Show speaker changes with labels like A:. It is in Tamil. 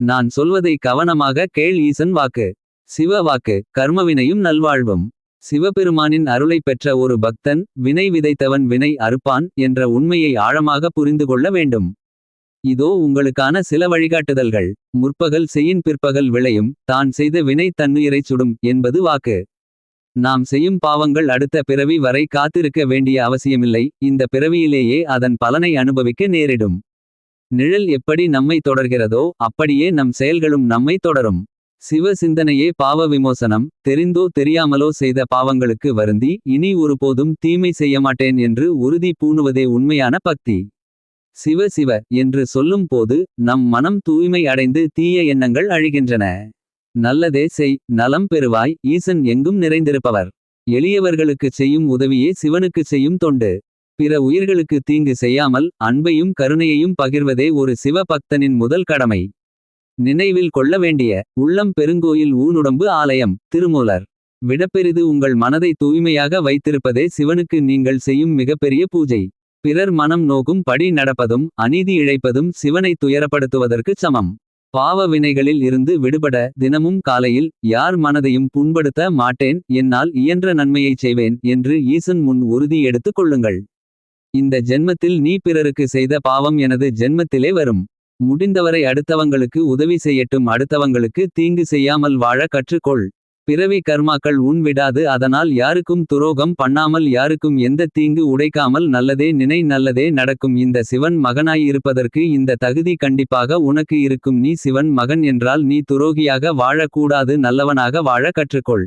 A: நான் சொல்வதை கவனமாக கேள். ஈசன் வாக்கு சிவ வாக்கு. கர்மவினையும் நல்வாழ்வும். சிவபெருமானின் அருளைப் பெற்ற ஒரு பக்தன் வினை விதைத்தவன் வினை அறுப்பான் என்ற உண்மையை ஆழமாக புரிந்து கொள்ள வேண்டும். இதோ உங்களுக்கான சில வழிகாட்டுதல்கள். முற்பகல் செய்யின் பிற்பகல் விளையும். தான் செய்த வினை தன்னுயிரைச் சுடும் என்பது வாக்கு. நாம் செய்யும் பாவங்கள் அடுத்த பிறவி வரை காத்திருக்க வேண்டிய அவசியமில்லை. இந்த பிறவியிலேயே அதன் பலனை அனுபவிக்க நேரிடும். நிழல் எப்படி நம்மை தொடர்கிறதோ அப்படியே நம் செயல்களும் நம்மை தொடரும். சிவ சிந்தனையே பாவ விமோசனம். தெரிந்தோ தெரியாமலோ செய்த பாவங்களுக்கு வருந்தி இனி ஒருபோதும் தீமை செய்யமாட்டேன் என்று உறுதி பூணுவதே உண்மையான பக்தி. சிவ சிவ என்று சொல்லும் போது நம் மனம் தூய்மை அடைந்து தீய எண்ணங்கள் அழிகின்றன. நல்லதே செய், நலம் பெறுவாய். ஈசன் எங்கும் நிறைந்திருப்பவர். எளியவர்களுக்குச் செய்யும் உதவியே சிவனுக்குச் செய்யும் தொண்டு. பிற உயிர்களுக்கு தீங்கு செய்யாமல் அன்பையும் கருணையையும் பகிர்வதே ஒரு சிவ பக்தனின் முதல் கடமை. நினைவில் கொள்ள வேண்டிய உள்ளம் பெருங்கோயில் ஊனுடம்பு ஆலயம். திருமூலர். விடப்பெரிது உங்கள் மனதை தூய்மையாக வைத்திருப்பதே சிவனுக்கு நீங்கள் செய்யும் மிகப்பெரிய பூஜை. பிறர் மனம் நோகும் படி நடப்பதும் அநீதி இழைப்பதும் சிவனை துயரப்படுத்துவதற்குச் சமம். பாவ வினைகளில் இருந்து விடுபட தினமும் காலையில் யார் மனதையும் புண்படுத்த மாட்டேன், என்னால் இயன்ற நன்மையைச் செய்வேன் என்று ஈசன் முன் உறுதி எடுத்துக் கொள்ளுங்கள். இந்த ஜென்மத்தில் நீ பிறருக்கு செய்த பாவம் எனது ஜென்மத்திலே வரும். முடிந்தவரை அடுத்தவங்களுக்கு உதவி செய்யட்டும். அடுத்தவங்களுக்கு தீங்கு செய்யாமல் வாழ கற்றுக்கொள். பிறவி கர்மாக்கள் உன் விடாது. அதனால் யாருக்கும் துரோகம் பண்ணாமல் யாருக்கும் எந்த தீங்கு உடைக்காமல் நல்லதே நினை. நல்லதே நடக்கும். இந்த சிவன் மகனாய் இருப்பதற்கு இந்த தகுதி கண்டிப்பாக உனக்கு இருக்கும். நீ சிவன் மகன் என்றால் நீ துரோகியாக வாழ கூடாது. நல்லவனாக வாழ கற்றுக்கொள்.